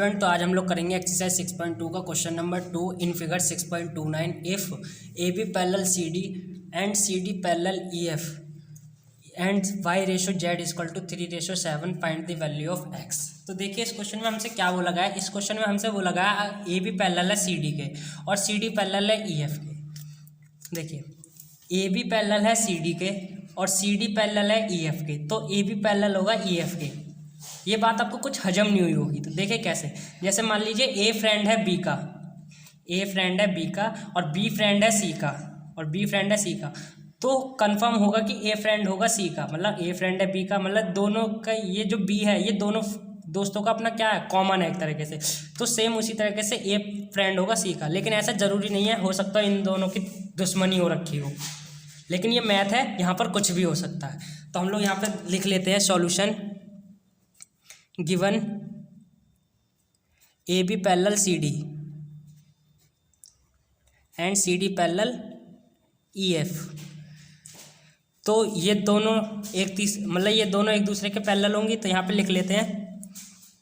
Student, तो आज हम लोग करेंगे एक्सरसाइज 6.2 का question number 2 in figure 6.29। If A B parallel C D and C D parallel E F and Y ratio Z equal to 3:7 find the value of X. तो देखिए इस question में हमसे क्या बोला गया है। इस क्वेश्चन में हमसे बोला गया है ए बी पैरेलल है सी डी के और सी डी पैरेलल है ई एफ के। देखिए ए बी पैरेलल है सी डी के और सी डी पैरेलल है ई एफ के, तो ए बी पैरेलल होगा ई एफ के। ये बात आपको कुछ हजम नहीं हुई होगी, तो देखिए कैसे। जैसे मान लीजिए ए फ्रेंड है बी का, ए फ्रेंड है बी का और बी फ्रेंड है सी का और बी फ्रेंड है सी का, तो कंफर्म होगा कि ए फ्रेंड होगा सी का। मतलब ए फ्रेंड है बी का, मतलब दोनों का ये जो बी है ये दोनों दोस्तों का अपना क्या है, कॉमन है एक तरीके से। तो सेम उसी तरीके से ए फ्रेंड होगा सी का, लेकिन ऐसा जरूरी नहीं है, हो सकता है इन दोनों की दुश्मनी हो रखी हो, लेकिन ये मैथ है, यहाँ पर कुछ भी हो सकता है। तो हम लोग यहाँ पर लिख लेते हैं solution. Given A B parallel C D and C D parallel E F, तो ये दोनों ये दोनों एक दूसरे के पैरेलल होंगी। तो यहाँ पे लिख लेते हैं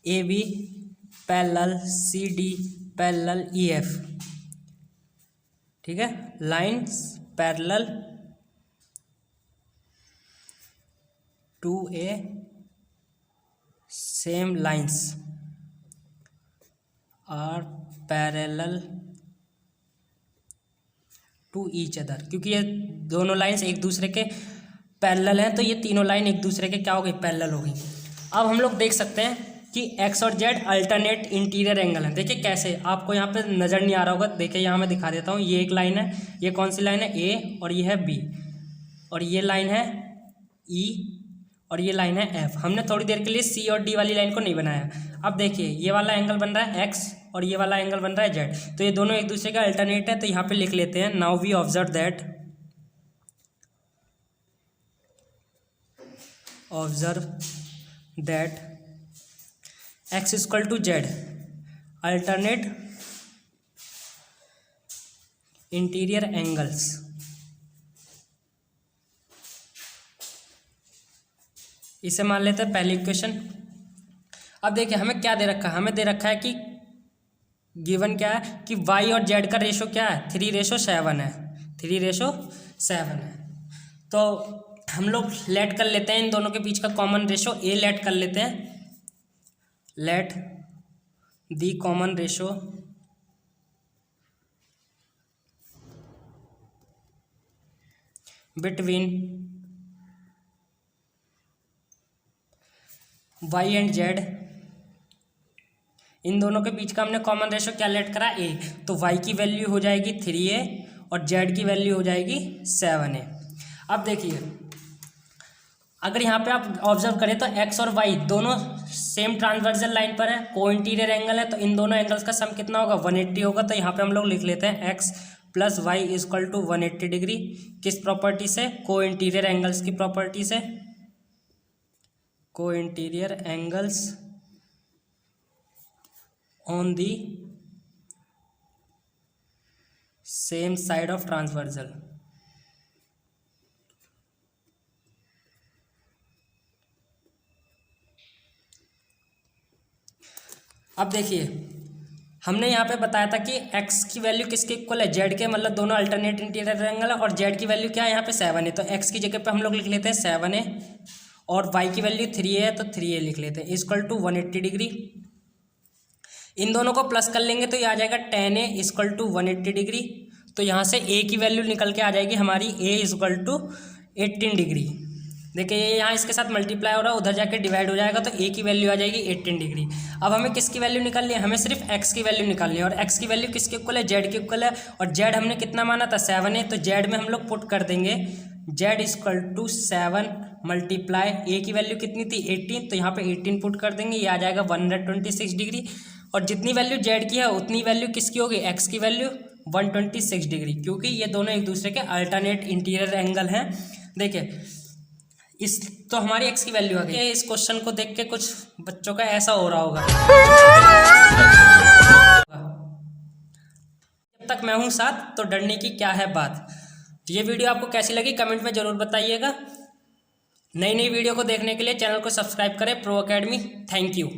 A B parallel C D parallel E F, ठीक है। Lines parallel to a same lines are parallel to each other, क्योंकि ये दोनों लाइन्स एक दूसरे के पैरेलल हैं, तो ये तीनों लाइन एक दूसरे के क्या हो गई, पैरेलल हो गई। अब हम लोग देख सकते हैं कि एक्स और जेड अल्टरनेट इंटीरियर एंगल हैं। देखिए कैसे, आपको यहाँ पे नज़र नहीं आ रहा होगा, देखिए यहाँ मैं दिखा देता हूँ। ये एक लाइन है, ये कौन सी लाइन है, ए, और ये है बी, और ये लाइन है ई, और ये लाइन है एफ। हमने थोड़ी देर के लिए सी और डी वाली लाइन को नहीं बनाया। अब देखिए ये वाला एंगल बन रहा है एक्स और ये वाला एंगल बन रहा है जेड, तो ये दोनों एक दूसरे का अल्टरनेट है। तो यहाँ पे लिख लेते हैं now we observe that X equal to Z alternate interior angles. इसे मान लेते हैं पहली इक्वेशन। अब देखिए हमें क्या दे रखा है, हमें दे रखा है कि गिवन क्या है कि y और z का रेशो क्या है, 3:7 है, 3:7 है। तो हम लोग लेट कर लेते हैं इन दोनों के बीच का कॉमन रेशो a लेट कर लेते हैं। Let the common ratio between y and z, इन दोनों के बीच का हमने कॉमन रेशो क्या लेट करा, a। तो y की वैल्यू हो जाएगी 3a और z की वैल्यू हो जाएगी 7a। अब देखिए अगर यहाँ पे आप ऑब्जर्व करें तो x और y दोनों सेम ट्रांसवर्सल लाइन पर है, को इंटीरियर एंगल है, तो इन दोनों एंगल्स का सम कितना होगा, 180 होगा। तो यहाँ पे हम लोग लिख लेते हैं x plus Y equal to 180 degree. किस प्रॉपर्टी से, को इंटीरियर एंगल्स की प्रॉपर्टी से, को interior angles on the same side of transversal. अब देखिए हमने यहाँ पे बताया था कि x की वैल्यू किसके इक्वल है, z के, मतलब दोनों अल्टरनेट इंटीरियर एंगल है, और z की वैल्यू क्या है यहाँ पे 7 है। तो x की जगह पे हम लोग लिख लेते हैं 7a और y की वैल्यू 3a है, तो 3a लिख लेते हैं इक्वल टू 180 डिग्री। इन दोनों को प्लस कर लेंगे तो ये आ जाएगा 10a इक्वल टू 180 डिग्री। तो यहाँ से a की वैल्यू निकल के आ जाएगी हमारी a इक्वल टू 18 डिग्री। देखिए ये यहाँ इसके साथ मल्टीप्लाई हो रहा है, उधर जाके डिवाइड हो जाएगा, तो a की वैल्यू आ जाएगी 18 डिग्री। अब हमें किसकी वैल्यू निकालनी है, हमें सिर्फ x की वैल्यू निकालनी है, और x की वैल्यू किसके इक्वल है, z के इक्वल है, और z हमने कितना माना था, 7 है। तो z में हम लोग पुट कर देंगे z equal to 7 multiply a की वैल्यू कितनी थी, 18, तो यहाँ पे 18 पुट कर देंगे, ये आ जाएगा 126 डिग्री। और जितनी वैल्यू z की है उतनी वैल्यू किसकी होगी, x की वैल्यू 126 डिग्री, क्योंकि ये दोनों एक दूसरे के अल्टरनेट इंटीरियर एंगल हैं। देखिए इस तो हमारी x की वैल्यू आ गई। इस क्वेश्चन को देख के कुछ बच्चों का ऐसा हो रहा होगा, जब तक मैं हूँ साथ तो डरने की क्या है बात। ये वीडियो आपको कैसी लगी कमेंट में ज़रूर बताइएगा। नई नई वीडियो को देखने के लिए चैनल को सब्सक्राइब करें प्रो एकेडमी। Thank you.